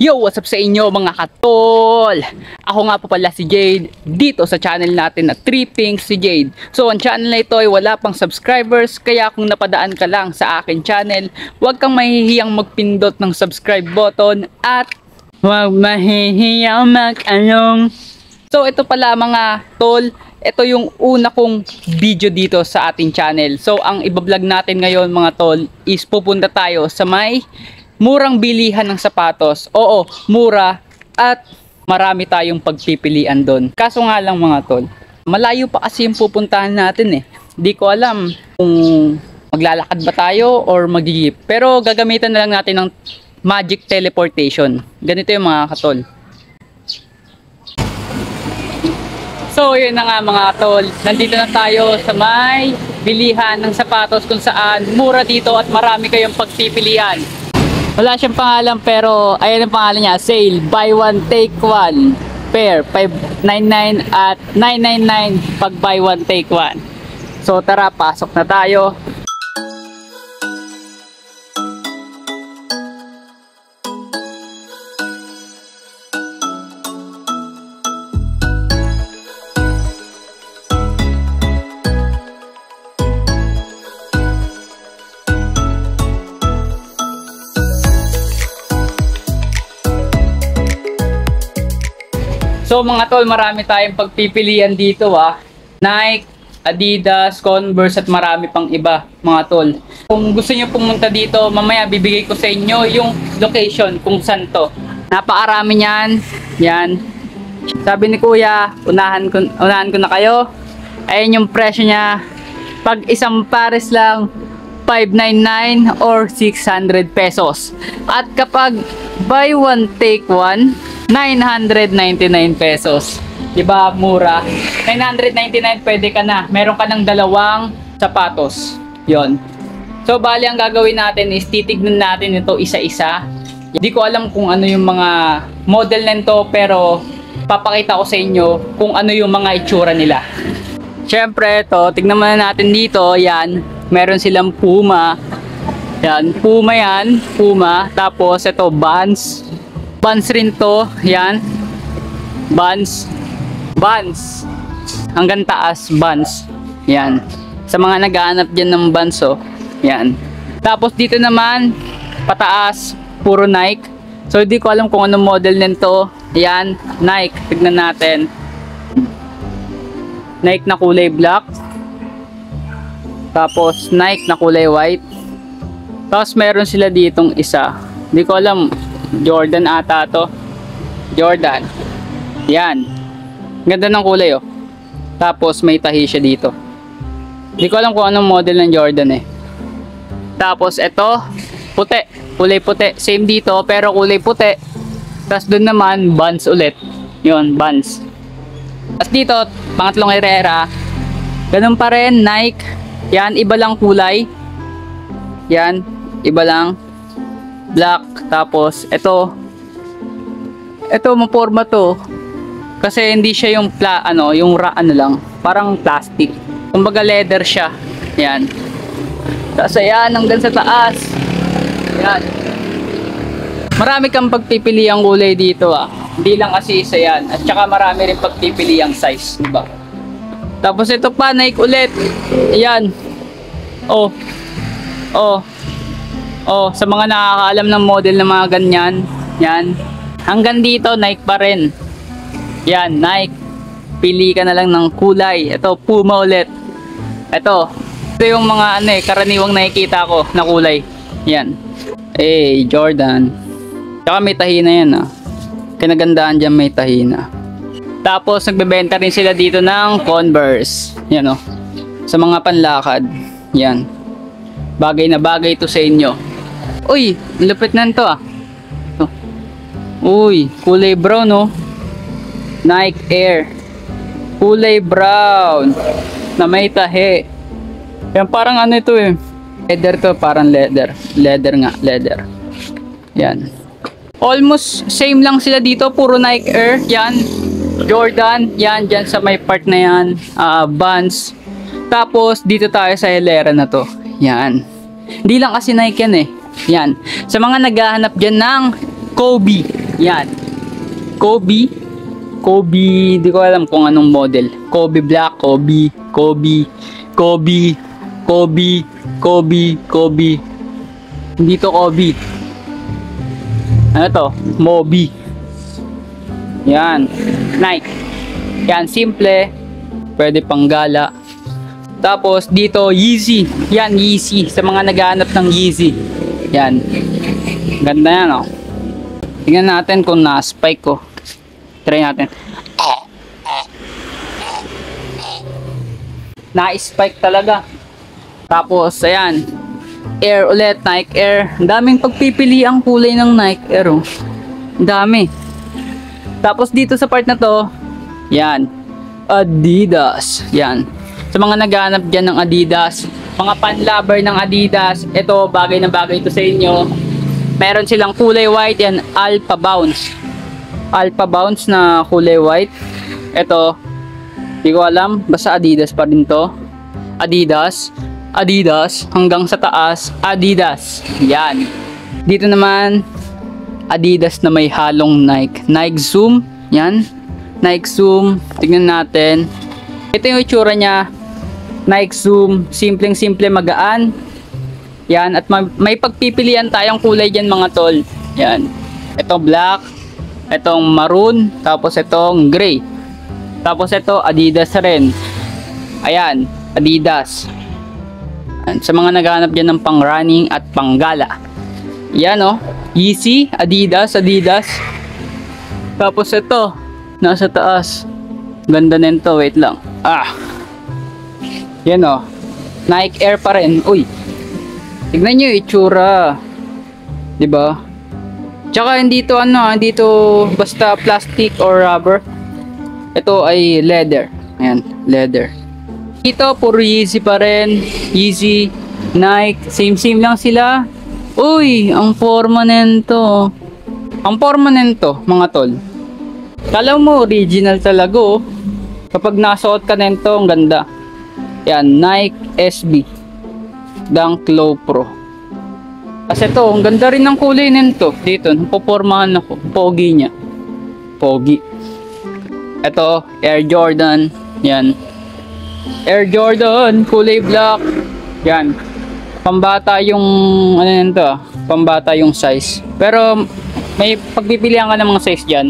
Yo, what's up sa inyo mga katol? Ako nga po pala si Jade dito sa channel natin na Tripping si Jade. So ang channel na ito ay wala pang subscribers, kaya kung napadaan ka lang sa akin channel, huwag kang mahihiyang magpindot ng subscribe button at huwag mahihiyang mag-along. So ito pala mga tol, ito yung una kong video dito sa ating channel. So ang ibablog natin ngayon mga tol is pupunta tayo sa may murang bilihan ng sapatos. Oo, mura at marami tayong pagpipilian doon. Kaso nga lang mga tol, malayo pa kasi yung pupuntahan natin eh. Di ko alam kung maglalakad ba tayo or mag-jeep. Pero gagamitan na lang natin ng magic teleportation. Ganito yung mga katol. So yun na nga mga tol, nandito na tayo sa may bilihan ng sapatos kung saan mura dito at marami kayong pagpipilian. Wala siyang pangalan pero ayan ang pangalan niya, sale, buy one take one pair, 599 at 999 pag buy one take one. So tara, pasok na tayo. So mga tol, marami tayong pagpipilian dito Nike, Adidas, Converse at marami pang iba mga tol. Kung gusto niyo pumunta dito, mamaya bibigay ko sa inyo yung location kung saan to. Napakarami niyan. Yan. Sabi ni Kuya, unahan ko na kayo. Ayun yung presyo niya. Pag isang pares lang, 599 or 600 pesos. At kapag buy one take one, 999 pesos. Diba mura? 999 pwede ka na. Meron ka ng dalawang sapatos. Yon. So bali ang gagawin natin is titignan natin ito isa-isa. Hindi ko alam kung ano yung mga model nito pero papakita ko sa inyo kung ano yung mga itsura nila. Syempre ito, tignan muna natin dito. Yan. Meron silang Puma. Yan. Puma yan. Puma. Tapos ito Vans. Vans rin to, yan. Vans. Vans. Hanggang taas, Vans. Yan. Sa mga naghahanap dyan ng Vans, yan. Tapos dito naman, pataas, puro Nike. So, hindi ko alam kung anong model nito. Yan, Nike. Tignan natin. Nike na kulay black. Tapos, Nike na kulay white. Tapos, meron sila ditong isa. Hindi ko alam. Jordan ata to. Jordan. Yan. Ganda ng kulay Tapos may tahi siya dito. Hindi ko alam kung anong model ng Jordan eh. Tapos ito, puti. Kulay puti. Same dito pero kulay puti. Tapos doon naman Vans ulit. Yun, Vans. Tapos dito, pangatlong Herrera. Ganun pa rin, Nike. Yan, iba lang kulay. Yan, iba lang. Black. Tapos ito maporma to kasi hindi siya yung lang, parang plastic, kumbaga leather siya. Yan. Tapos ayan, hanggang sa taas. Yan. Marami kang pagpipili ang kulay dito hindi lang kasi isa yan, at saka marami rin pagpipili ang size, diba? Tapos ito pa, Nike ulit. Ayan. Sa mga nakakaalam ng model ng mga ganyan, yan. Hanggang dito, Nike pa rin. Yan, Nike. Pili ka na lang ng kulay. Ito, Puma ulit. Ito yung mga karaniwang nakikita ko na kulay. Yan. Jordan. Tsaka may tahina yan Kinagandaan dyan, may tahina. Tapos, nagbebenta rin sila dito ng Converse. Yan sa mga panlakad. Yan. Bagay na bagay to sa inyo. Uy, lupit na ito Uy, kulay brown Nike Air. Kulay brown na may tahi. Yan, parang ito leather to, parang leather. Leather nga, leather. Yan. Almost same lang sila dito, puro Nike Air. Yan. Jordan, yan, dyan sa may part na yan. Vans. Tapos dito tayo sa Herrera na to. Yan. Hindi lang kasi Nike yan Yan. Sa mga naghahanap dyan ng Kobe. Yan. Kobe. Kobe, di ko alam kung anong model. Kobe Black, Kobe, Kobe, Kobe, Kobe, Kobe, Kobe. Hindi to Kobe. Ano to? Mobi. Yan. Nike. Yan, simple. Pwede pang gala. Tapos dito, Yeezy. Yan, Yeezy. Sa mga naghahanap ng Yeezy. Yan. Ganda yan, oh. Tingnan natin kung na-spike ko. Try natin. Na-spike talaga. Tapos, ayan. Air ulit, Nike Air. Ang daming pagpipili ang kulay ng Nike Air, oh. Ang dami. Tapos dito sa part na to, yan. Adidas. Yan. Sa mga naghahanap dyan ng Adidas, mga pan-lover ng Adidas, ito, bagay na bagay ito sa inyo. Meron silang kulay white, yan, Alpha Bounce. Alpha Bounce na kulay white. Ito, di ko alam, basta Adidas pa rin to. Adidas, Adidas, hanggang sa taas, Adidas. Yan. Dito naman, Adidas na may halong Nike. Nike Zoom, yan. Nike Zoom, tignan natin. Ito yung itsura niya. Nike Zoom, simpleng-simple, magaan. Yan, at may pagpipilian tayong kulay dyan mga tol. Yan. Ito black, itong maroon, tapos itong gray. Tapos ito Adidas rin. Ayan, Adidas. Sa mga naghahanap dyan ng pang running at pang gala. Yan, oh, Yeezy, Adidas, Adidas. Tapos ito, nasa taas. Ganda nito, wait lang. Yan, oh, Nike Air pa rin. Uy, tignan nyo yung itsura, diba? Tsaka hindi to hindi to basta plastic or rubber. Ito ay leather. Ayan, leather. Ito puro Yeezy pa rin. Yeezy, Nike, same lang sila. Uy, ang forma nito. Ang forma nito, mga tol. Kala mo original talaga, oh. Kapag nasuot ka nito, ang ganda. Yan, Nike SB Dunk Low Pro. Kasi ito, ang ganda rin ng kulay nito. Dito, napopormahan ako. Pogi niya. Pogi. Ito, Air Jordan. Yan. Air Jordan, kulay black. Yan. Pambata yung, ano nito, pambata yung size. Pero, may pagpipilian ka ng mga size dyan.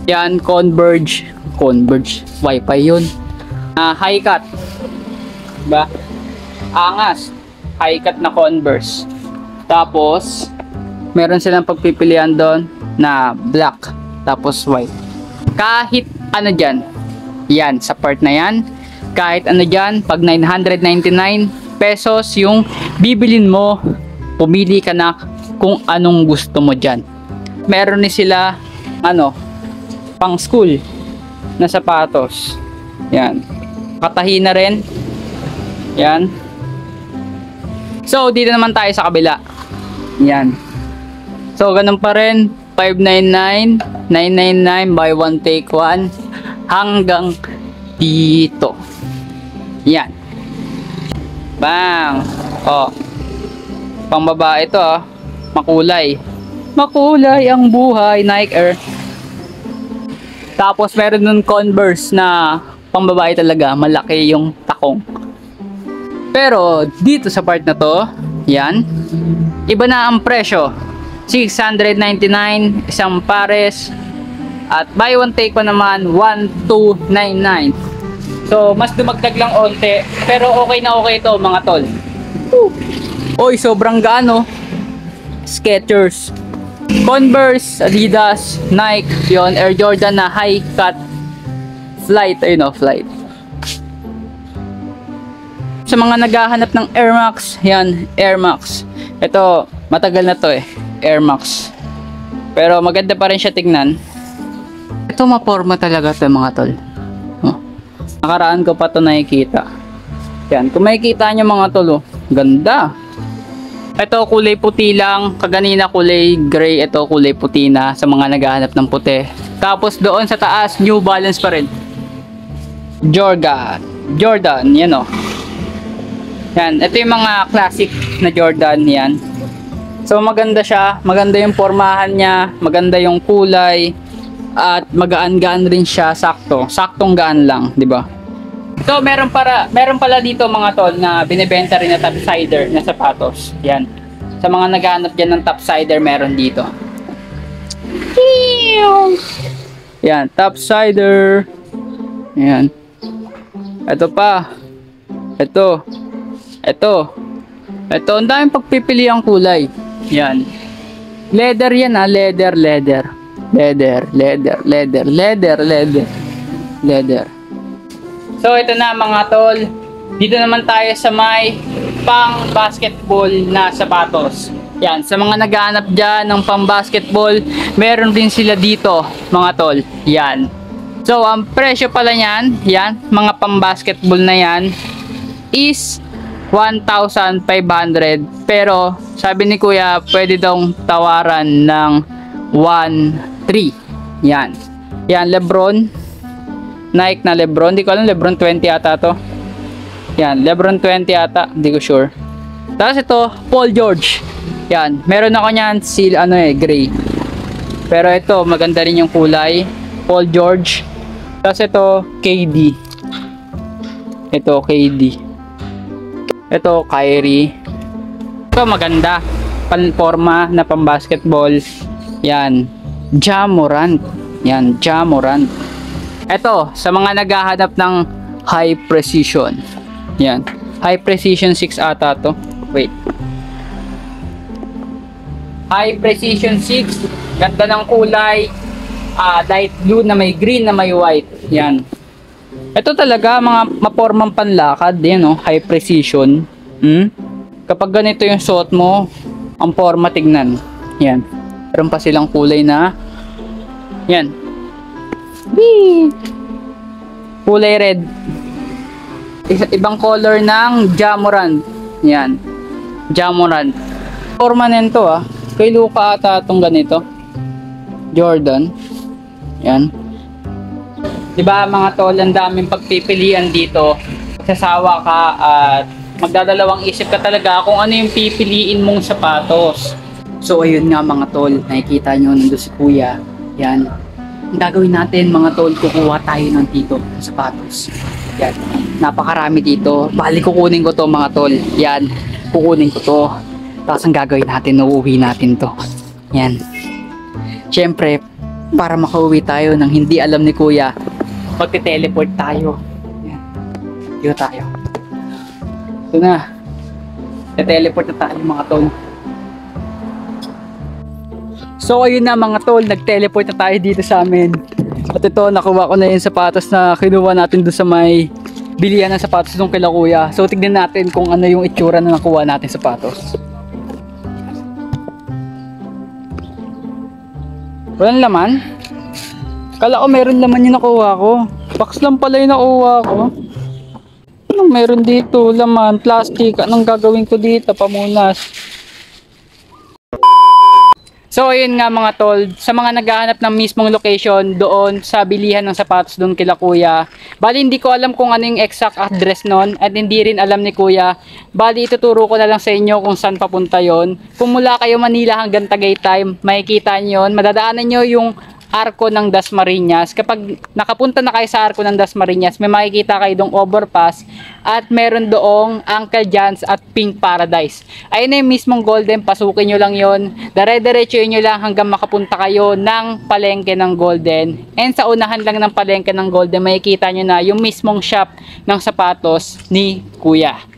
Yan, Converge. Converge. Wi-Fi yun. High cut. Diba? Angas. High cut na Converse. Tapos, meron silang pagpipilian doon na black, tapos white. Kahit ano dyan, yan, sa part na yan, kahit ano dyan, pag 999 pesos yung bibilin mo, pumili ka na kung anong gusto mo dyan. Meron ni sila, pang school na sapatos. Yan. Katahi na rin. Yan. So, dito naman tayo sa kabila. Yan. So, ganun pa rin. 599, 999, buy one take one. Hanggang dito. Yan. Bang. Oh. Pang babae ito, oh. Makulay. Makulay ang buhay. Nike Air. Tapos, meron nun Converse na pang babae talaga. Malaki yung takong. Pero, dito sa part na to, yan, iba na ang presyo. 699 isang pares. At buy one take one naman 1299. So mas dumagdag lang onte, pero okay na okay ito mga tol. Oy, sobrang gaano. Skechers, Converse, Adidas, Nike, yon, Air Jordan na high cut flight, ayun o, flight. Sa mga naghahanap ng Air Max, yan, Air Max. Ito, matagal na to eh, Air Max. Pero maganda pa rin siya tignan. Ito maporma talaga to mga tol. Oh. Nakaraan ko pa to nakikita. Yan, kung makikita nyo mga tol, oh, ganda. Ito kulay puti lang, kaganina kulay gray, ito kulay puti na sa mga naghahanap ng puti. Tapos doon sa taas, New Balance pa rin. Jordan, yan o. Yan, ito yung mga classic na Jordan, yan. So maganda siya, maganda yung pormahan niya, maganda yung kulay, at magaan-gaan rin siya, saktong gaan lang, di ba? So meron pala dito mga tol na binebenta rin na topsider na sapatos. Yan. Sa mga naghahanap diyan ng topsider, meron dito. Yan, topsider. Yan. Ito pa. Ito, ang daming pagpipili ang kulay. Yan. Leather yan ha, leather. So ito na mga tol. Dito naman tayo sa may pang basketball na sapatos. Yan, sa mga naghahanap dyan ng pang basketball, meron din sila dito mga tol. Yan. So ang presyo pala niyan, yan, mga pang basketball na yan is 1,500, pero sabi ni kuya pwede daw tawaran ng 1,300. Yan Lebron, Nike na Lebron, di ko alam, Lebron 20 ata to. Yan, Lebron 20 ata, di ko sure. Tapos ito Paul George. Yan, meron ako niyan gray, pero ito maganda rin yung kulay, Paul George. Tapos ito KD, ito Kyrie. Ito maganda, panforma na pang basketball. Yan, Ja Morant. Ito sa mga naghahanap ng high precision. Yan, high precision 6 ata to. Wait, high precision 6, ganda ng kulay, light blue na may green na may white. Yan. Ito talaga mga mapormang panlakad, yan oh, high precision. Kapag ganito yung suot mo, ang forma tignan. Yan. Meron pa silang kulay na yan. Whee! Kulay red. Ibang color ng Ja Morant. Yan. Ja Morant. Forma nito kay Luka ata itong ganito. Jordan. Yan. Diba mga tol, ang daming pagpipilian dito. Magsasawa ka at magdadalawang isip ka talaga kung ano yung pipiliin mong sapatos. So ayun nga mga tol, nakikita nyo nandun si kuya. Yan. Ang gagawin natin mga tol, kukuha tayo ng dito ng sapatos. Yan. Napakarami dito. Bali kukunin ko to mga tol. Yan. Kukunin ko to. Tapos ang gagawin natin, uuwi natin to. Yan. Siyempre, para makauwi tayo nang hindi alam ni kuya, magte-teleport tayo. Yan. Dito tayo. Ito na. Te-teleport na tayo mga tol. So ayun na mga tol, nag-teleport na tayo dito sa amin. At ito, nakuha ko na yung sapatos na kinuha natin doon sa may bilihan ng sapatos doon kila kuya. So tignan natin kung ano yung itsura na nakuha natin sapatos. Walang laman? Kala ko meron laman yung nakuha ko. Box lang pala yung nakuha ko. Anong meron dito? Laman, plastic. Anong gagawin ko dito? Pamunas. So ayun nga mga tol, sa mga naghahanap ng mismong location doon sa bilihan ng sapatos doon kila kuya. Bali hindi ko alam kung ano yung exact address noon at hindi rin alam ni kuya. Bali ituturo ko na lang sa inyo kung saan papunta yon. Kung mula kayo Manila hanggang Tagaytay, makikita nyo yun. Madadaanan nyo yung Arco ng Dasmariñas. Kapag nakapunta na kayo sa Arco ng Dasmariñas, may makikita kayo dong overpass at meron doong Uncle John's at Pink Paradise. Ayun na yung mismong Golden, pasukin nyo lang yon. Dire-diretsuin nyo lang hanggang makapunta kayo ng palengke ng Golden. And sa unahan lang ng palengke ng Golden, makikita nyo na yung mismong shop ng sapatos ni Kuya.